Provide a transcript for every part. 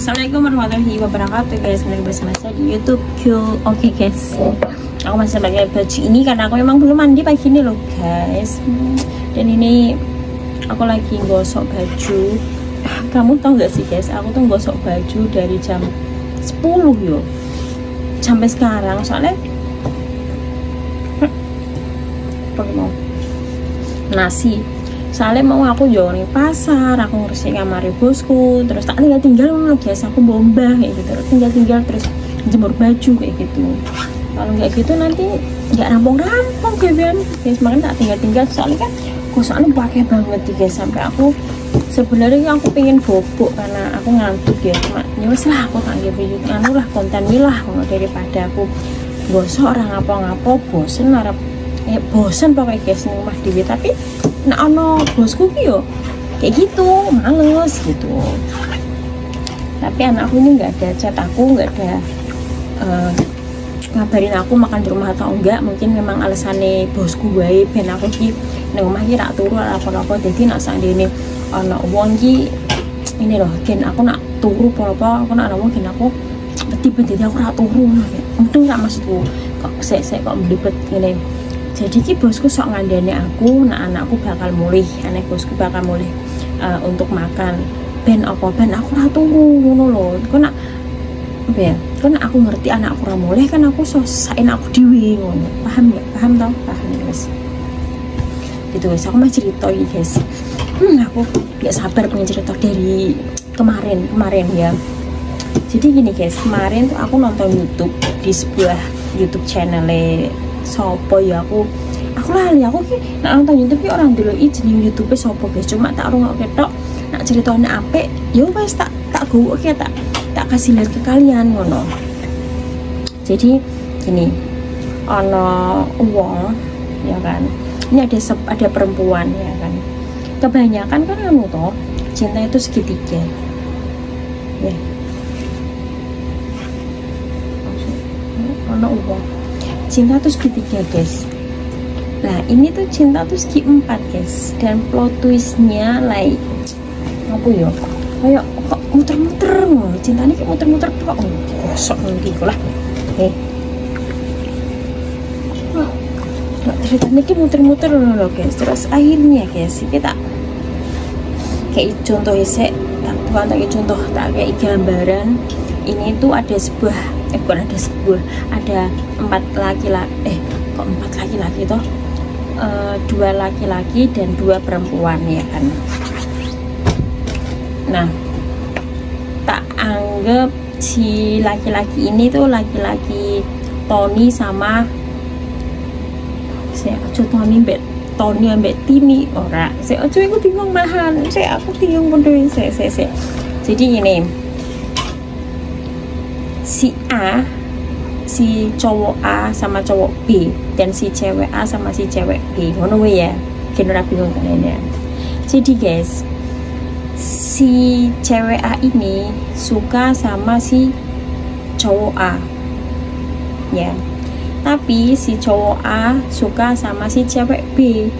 Assalamualaikum warahmatullahi wabarakatuh guys, kembali bersama saya di YouTube Q. Oke guys, aku masih pakai baju ini karena aku memang belum mandi pagi ini loh guys. Dan ini aku lagi gosok baju. Kamu tau gak sih guys, aku tuh gosok baju dari jam 10 yo sampai sekarang, soalnya pakai mau nasi. Soalnya mau aku jual nih pasar, aku ngurusin kamar bosku, terus tak tinggal guys, aku bombah kayak gitu, tinggal terus jemur baju kayak gitu. Kalau nggak gitu nanti nggak rampung kan guys, makanya tak tinggal soalnya kan gosoknya pakai banget nih guys, sampai aku sebenarnya aku pengen bobok karena aku ngantuk ya, cuma nyes lah aku tak gitu anu lah konten lah daripada aku gosok orang ngapo bosen bosen pokoknya guys nih rumah dewi. Tapi nah ono bosku yo kayak gitu males gitu, tapi anakku ini nggak ada chat aku, nggak ada ngabarin aku makan di rumah atau enggak. Mungkin memang alasannya bosku gue ben aku ki nang omah ki rak turu apa-apa, jadi nak sandene ana wong ki ini loh gen aku nak turu apa aku nak ana wong gen aku tiba-tiba aku rak turu untung nggak maksudku kok sek kok mlibet ngene. Jadi ki bosku sok ngandani aku, nah anakku bakal mulih, anak bosku bakal mulih untuk makan. Ben apa ben aku ora turu ngono lho. Kok nak ben, kok aku ngerti anakku ora mulih kan aku sosain aku dhewe ngono. Paham ya? Paham tau? Paham guys. Gitu guys, aku mau cerita iki guys. Aku gak sabar pengen cerita dari kemarin ya. Jadi gini guys, kemarin tuh aku nonton YouTube di sebuah YouTube channel sopo ya, aku lali aku ki nak nonton YouTube ki orang dulu jeneng YouTube sopo guys, cuma tak rungok ketok nak ceritanya apik ya wes tak gowo ki tak kasih lihat ke kalian ngono. Jadi gini, ono wong ya kan, ini ada perempuan ya kan, kebanyakan kan kamu toh cinta itu segitiga ya, ono wong cinta tuh segitiga guys. Nah ini tuh cinta tuh segi 4 guys, dan plot twistnya like apa ya, kayak kok muter-muter cintanya kayak muter-muter kok kosok nanti lah ceritanya kayak muter-muter loh guys. Terus akhirnya guys kita kayak contoh tak bukan kayak contoh, tak kayak gambaran. Ini tuh ada sebuah ada 4 laki-laki kok 4 laki-laki toh, 2 laki-laki dan 2 perempuan ya kan. Nah tak anggap si laki-laki ini tuh laki-laki Tony sama saya Tony ambek Tini ora saya aku bingung malahan, aku bingung bodoh saya. Jadi ini si cowok A sama cowok B dan si cewek A sama si cewek B ngono ya, kira bingung kalian ya. Jadi guys, si cewek A ini suka sama si cowok A ya, tapi si cowok A suka sama si cewek B,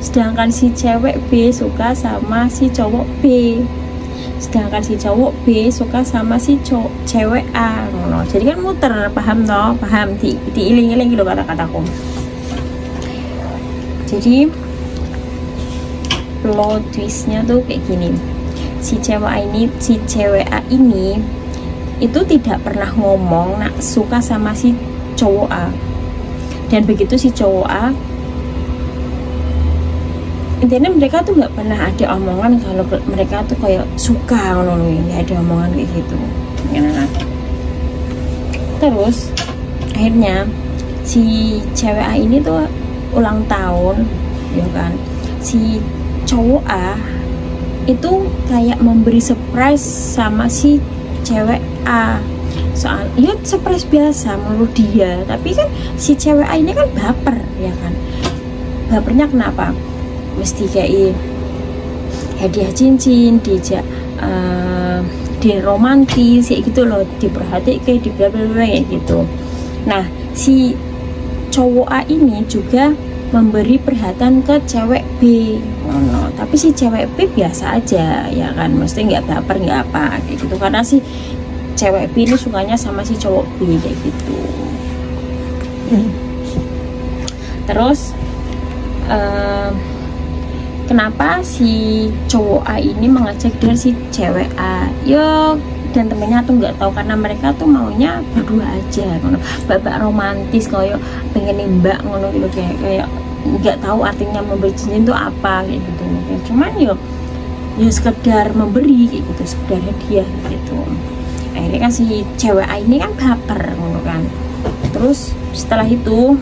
sedangkan si cewek B suka sama si cowok B, sedangkan si cowok B suka sama si cewek A ngono. Jadi kan muter, paham toh? Paham diiling-iling gitu kata-kataku. Jadi plot twistnya tuh kayak gini, si cewek A ini itu tidak pernah ngomong nak suka sama si cowok A, dan begitu si cowok A intinya mereka tuh nggak pernah ada omongan kalau mereka tuh kayak suka ngono, nggak ada omongan kayak gitu ya. Terus akhirnya si cewek A ini tuh ulang tahun ya kan, si cowok A itu kayak memberi surprise sama si cewek A. Soal ya surprise biasa menurut dia, tapi kan si cewek A ini kan baper ya kan. Bapernya kenapa? Mesti kayak hadiah cincin, dijak di romantis kayak gitu loh, diperhatikan, di bla bla bla kayak gitu. Nah si cowok A ini juga memberi perhatian ke cewek B. Tapi si cewek B biasa aja ya kan, mesti nggak baper nggak apa kayak gitu, karena si cewek B ini sukanya sama si cowok B kayak gitu. Terus kenapa si cowok A ini mengajak dia si cewek A? Yo, dan temennya tuh nggak tahu, karena mereka tuh maunya berdua aja, babak romantis kayak pengen nembak ngono gitu, kayak nggak tahu artinya memberi cincin itu apa kayak gitu. Cuman yo sekedar memberi kayak gitu, sekedar hadiah gitu. Akhirnya kan si cewek A ini kan baper ngono kan. Terus setelah itu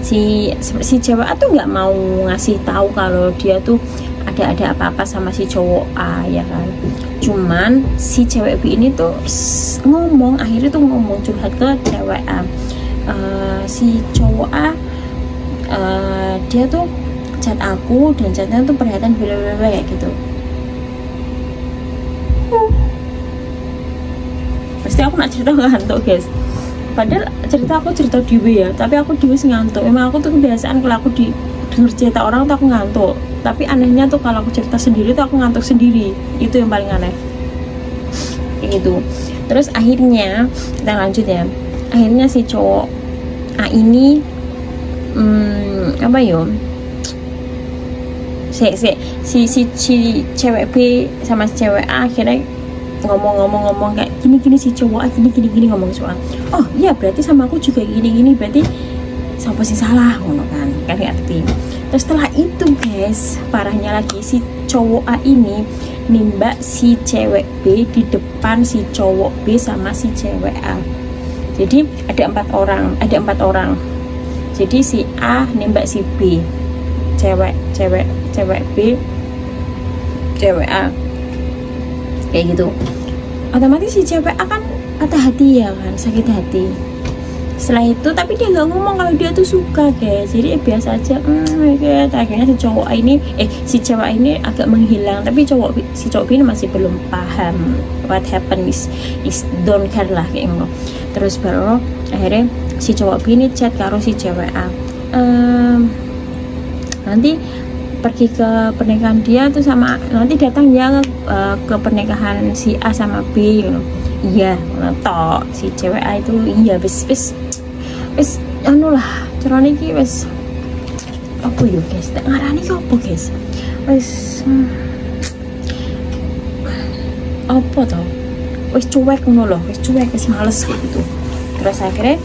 si cewek A tuh nggak mau ngasih tahu kalau dia tuh ada apa-apa sama si cowok A ya kan. Cuman si cewek B ini tuh akhirnya tuh ngomong curhat ke cewek A. Si cowok A dia tuh chat aku, dan chatnya tuh perhatian bla kayak gitu. Pasti aku nak cerita ngantuk guys, padahal cerita dewe ya, tapi aku dewe ngantuk. Emang aku tuh kebiasaan kalau aku denger cerita orang tuh aku ngantuk, tapi anehnya tuh kalau aku cerita sendiri tuh aku ngantuk sendiri. Itu yang paling aneh kayak gitu. Terus akhirnya kita lanjut ya, akhirnya si cowok A ini apa yo, si cewek B sama si cewek A akhirnya ngomong kayak gini si cowok A gini ngomong soal, oh iya berarti sama aku juga gini, berarti siapa sih salah ngono kan arti. Terus setelah itu guys, parahnya lagi si cowok A ini nimbak si cewek B di depan si cowok B sama si cewek A. Jadi ada empat orang. Jadi si A nembak si B, cewek B, cewek A kayak gitu. Otomatis si cewek A kan patah hati ya kan, sakit hati. Setelah itu tapi dia nggak ngomong kalau dia tuh suka guys, jadi biasa aja. Akhirnya si cowok ini si cewek ini agak menghilang, tapi si cowok ini masih belum paham what happened is don't care lah kayak gitu. Terus baru akhirnya si cowok ini chat karo si cewek A, nanti pergi ke pernikahan dia tuh sama, nanti datang ya ke pernikahan si A sama B gitu. Iya tok si cewek A itu iya wis anu lah carane iki wis apa yo guys, tak ngarani ki apa guys, wis apa toh, wis cuek ngono loh, wis males kayak gitu. Terus akhirnya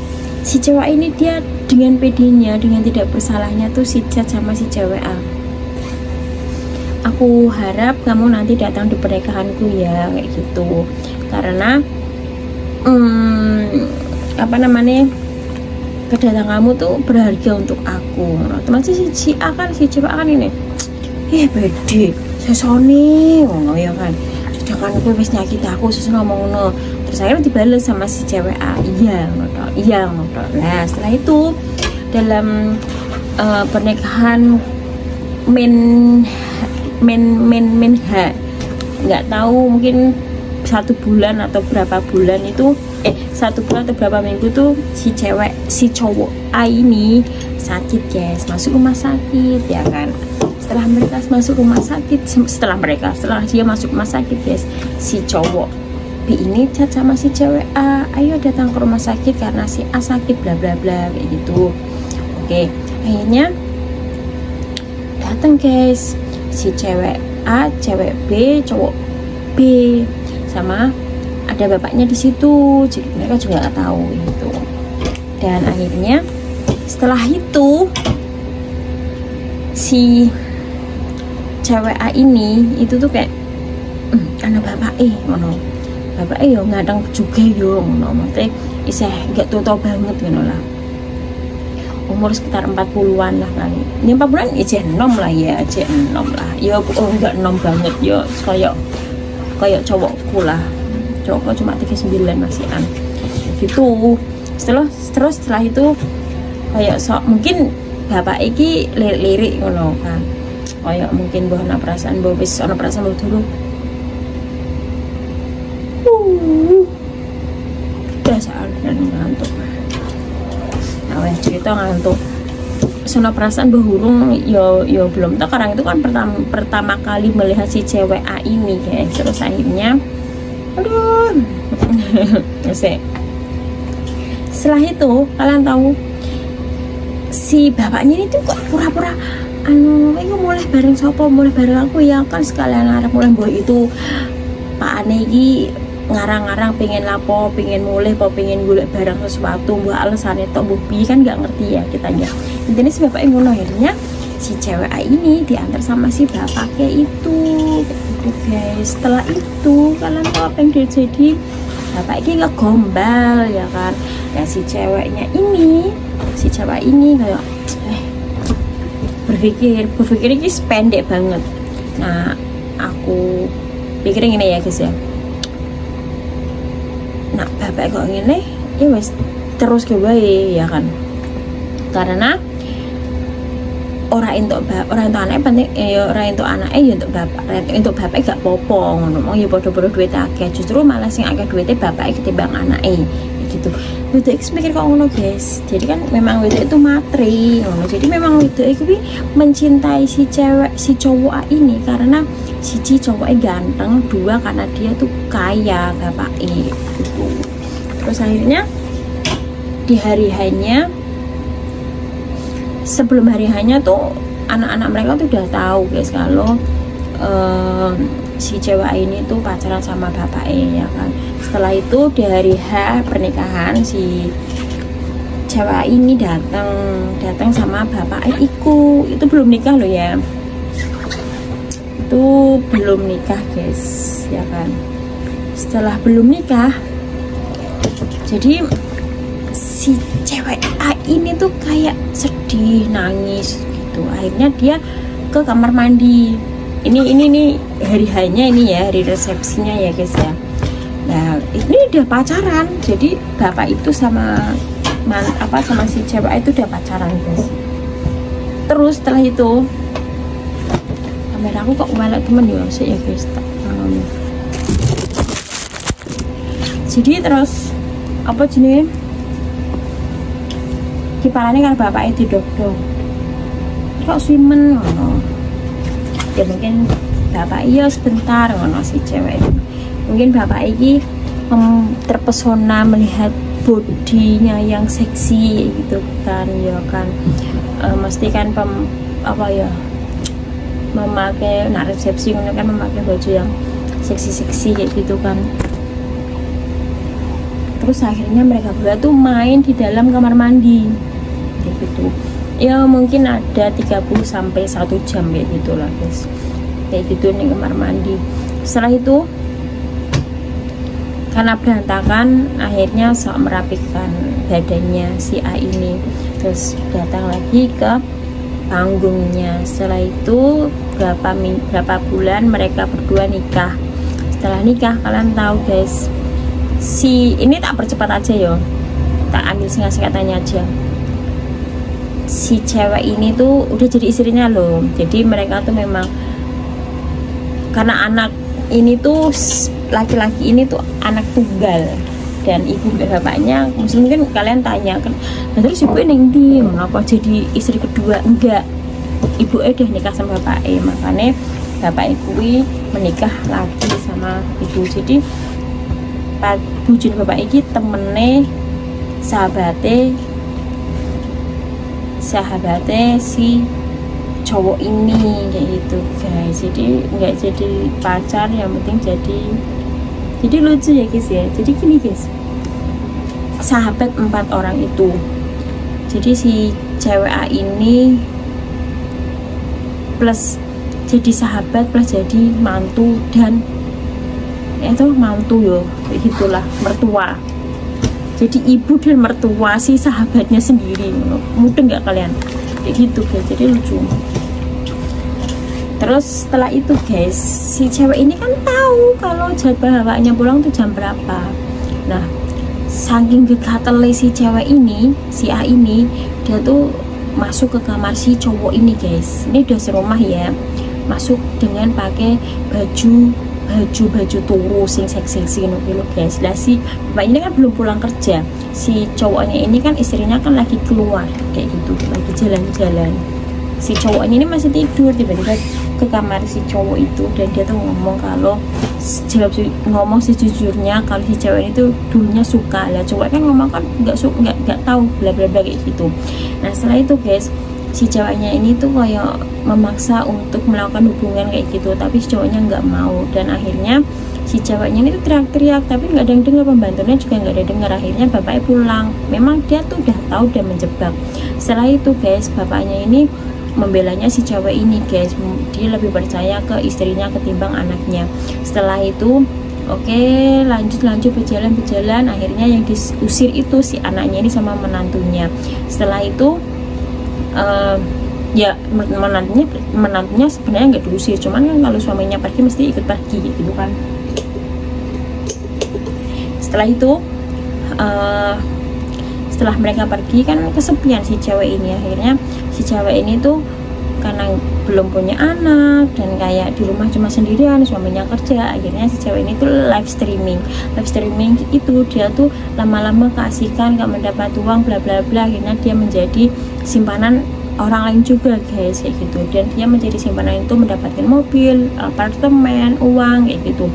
si cewek ini dia dengan pedenya, dengan tidak bersalahnya tuh si chat sama si cewek A, aku harap kamu nanti datang di pernikahanku ya kayak gitu, karena apa namanya, kedatangan kamu tuh berharga untuk aku. Teman si A kan, si cewek kan ini bede sesone ngono ya kan, sedangkan aku wis nyakit aku ngomong ngono. Terus akhirnya dibales sama si cewek A, iya ngono. Nah setelah itu dalam pernikahan men H, nggak tahu mungkin 1 bulan atau berapa bulan itu 1 bulan atau berapa minggu tuh si cowok A ini sakit guys, masuk rumah sakit ya kan. Setelah dia masuk rumah sakit guys, si cowok B ini chat sama si cewek A, ayo datang ke rumah sakit karena si A sakit bla bla bla kayak gitu. Oke, akhirnya datang guys, si cewek A, cewek B, cowok B, sama ada bapaknya di situ, jadi mereka juga nggak tahu gitu. Dan akhirnya setelah itu si cewek A ini itu tuh kayak anak bapak yo ngadang juga yo ngono, maksudnya isih nggak tua banget gitu lah, umur sekitar 40-an lah kali. Ini 40-an aja 6 lah ya, ya enggak 6 banget ya, kayak cowokku lah, cowokku cuma 39 masihan gitu. Setelah itu kayak mungkin bapak iki lirik ngono kan, kayak mungkin bawa perasaan dulu biasaan dan ngantuk. Nah cerita ngantuk sono perasaan berhurung yo belum tahu, karena itu kan pertama kali melihat si cewek A ini guys. Terus akhirnya aduh setelah itu kalian tahu si bapaknya ini tuh kok pura-pura itu mulai bareng sopo, mulai bareng aku ya kan, sekalian arep mulai boy itu Pak Ane iki ngarang-ngarang pengen lapo, pengen mulai apa pengen golek barang sesuatu, buat alasannya tok bubi kan nggak ngerti ya kita ya. Intinya si bapaknya ngono, akhirnya si cewek A ini diantar sama si bapaknya itu gitu guys. Setelah itu kalian tahu apa yang terjadi? Bapaknya ngegombal ya kan, ya si ceweknya ini, si cewek ini kayak berpikir ini pendek banget. Nah aku pikirin gini ya guys ya, nah bapak kok gini ya wes terus ke bayi ya kan, karena orang itu anak penting orang itu anak ya untuk bapak gak popo ngomong ya bodoh-bodoh duit akeh, justru malah sing akeh duitnya bapak ketimbang anak gitu. Itu mikir kok ngono guys. Jadi kan memang itu matri ngono. Jadi memang itu mencintai si cowok ini karena siji cowoknya ganteng, dua karena dia tuh kaya bapak gitu. Terus akhirnya di hari hanya sebelum hari hanya tuh anak-anak mereka tuh udah tahu guys kalau si cewek ini tuh pacaran sama bapaknya ya kan. Setelah itu di hari H pernikahan si cewek ini datang sama bapaknya itu belum nikah loh ya, itu belum nikah guys ya kan. Setelah belum nikah jadi si cewek A ini tuh kayak sedih nangis gitu. Akhirnya dia ke kamar mandi. Ini hari hanya ini ya, hari resepsinya ya guys ya. Nah ini udah pacaran, jadi bapak itu sama si cewek itu udah pacaran guys. Terus setelah itu kamera aku kok malah temen ya sih ya guys. Jadi terus apa jenis kipalanya kan bapaknya didok-dok kok swimen ngono ya, mungkin bapak iya sebentar ngono si cewek ini. Mungkin bapak ini terpesona melihat bodinya yang seksi gitu kan ya kan, mesti kan memakai resepsi kan memakai baju yang seksi kayak gitu kan. Terus akhirnya mereka berdua tuh main di dalam kamar mandi gitu ya, mungkin ada 30 sampai 1 jam kayak gitulah guys, kayak gitu nih kamar mandi. Setelah itu karena berantakan akhirnya sok merapikan badannya si A ini, terus datang lagi ke panggungnya. Setelah itu berapa bulan mereka berdua nikah. Setelah nikah kalian tahu guys, si ini tak percepat aja yo, tak ambil singkat-singkatannya aja. Si cewek ini tuh udah jadi istrinya loh. Jadi mereka tuh memang karena anak ini tuh laki-laki ini tuh anak tunggal dan ibu bapaknya mungkin kalian tanya kan, nah terus ibu ini di mengapa jadi istri kedua? Enggak, ibu udah nikah sama bapaknya, makanya bapak ibu menikah lagi sama ibu. Jadi bujun bapak ini temennya sahabatnya si cowok ini kayak gitu guys. Jadi nggak jadi pacar, yang penting jadi lucu ya guys ya. Jadi gini guys, sahabat 4 orang itu, jadi si cewek A ini plus jadi sahabat plus jadi mantu dan itu mantu yo gitulah, mertua. Jadi ibu dan mertua si sahabatnya sendiri, mudah nggak kalian kayak gitu guys. Jadi lucu. Terus setelah itu guys, si cewek ini kan tahu kalau jadwal bapaknya pulang tuh jam berapa. Nah saking gekatelnya si cewek ini, si A ini, dia tuh masuk ke kamar si cowok ini guys. Ini udah serumah ya, masuk dengan pakai baju baju turu sing seksi gitu guys. Lah si bapak ini kan belum pulang kerja, si cowoknya ini kan istrinya kan lagi keluar kayak gitu, lagi jalan-jalan. Si cowoknya ini masih tidur, tiba-tiba ke kamar si cowok itu, dan dia tuh ngomong kalau ngomong sejujurnya kalau si cewek ini tuh dulunya suka. Lah cowok kan ngomong kan nggak tahu bla bla bla kayak gitu. Nah setelah itu guys, si ceweknya ini tuh kayak memaksa untuk melakukan hubungan kayak gitu, tapi si cowoknya nggak mau, dan akhirnya si ceweknya ini tuh teriak-teriak tapi nggak ada yang dengar, pembantunya juga nggak ada dengar. Akhirnya bapaknya pulang, memang dia tuh udah tahu dan menjebak. Setelah itu guys, bapaknya ini membelanya si cewek ini guys, dia lebih percaya ke istrinya ketimbang anaknya. Setelah itu oke, lanjut berjalan, akhirnya yang diusir itu si anaknya ini sama menantunya. Setelah itu ya menantunya sebenarnya nggak diusir, cuman kan kalau suaminya pergi mesti ikut pergi gitu kan. Setelah itu setelah mereka pergi kan kesepian si cewek ini. Akhirnya si cewek ini tuh karena belum punya anak dan kayak di rumah cuma sendirian, suaminya kerja, akhirnya si cewek ini tuh live streaming itu dia tuh lama-lama keasikan, gak mendapat uang bla bla bla. Akhirnya dia menjadi simpanan orang lain juga guys kayak gitu, dan dia menjadi simpanan itu mendapatkan mobil, apartemen, uang kayak gitu.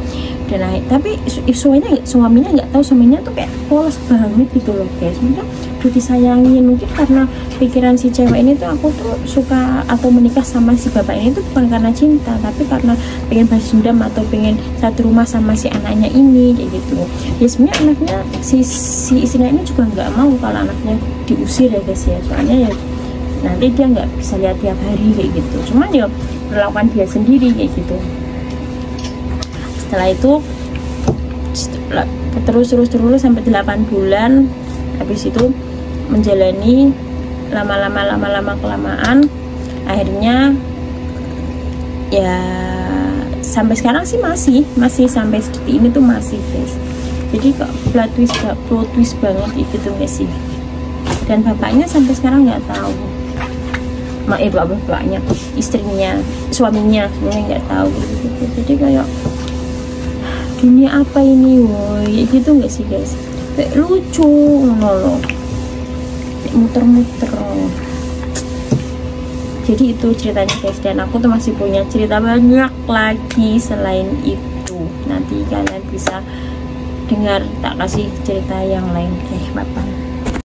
Dan tapi suaminya nggak tahu, suaminya tuh kayak polos banget gitu loh guys. Mungkin udah disayangin, mungkin karena pikiran si cewek ini tuh aku tuh suka atau menikah sama si bapak ini tuh bukan karena cinta, tapi karena pengen balas dendam atau pengen satu rumah sama si anaknya ini kayak gitu. Ya sebenarnya anaknya si istrinya ini juga nggak mau kalau anaknya diusir ya guys ya, soalnya ya nanti dia nggak bisa lihat tiap hari kayak gitu. Cuman ya melakukan dia sendiri kayak gitu. Setelah itu terus sampai 8 bulan. Habis itu menjalani lama kelamaan, akhirnya ya sampai sekarang sih masih sampai seperti ini tuh masih guys. Jadi kok plot twist banget gitu guys sih. Dan bapaknya sampai sekarang nggak tahu, bapaknya, suaminya nggak tahu gitu. Jadi kayak dunia apa ini woi gitu nggak sih guys, kayak lucu loh, muter-muter. Jadi itu ceritanya guys, dan aku tuh masih punya cerita banyak lagi selain itu. Nanti kalian bisa dengar, tak kasih cerita yang lain. Oke, bye-bye.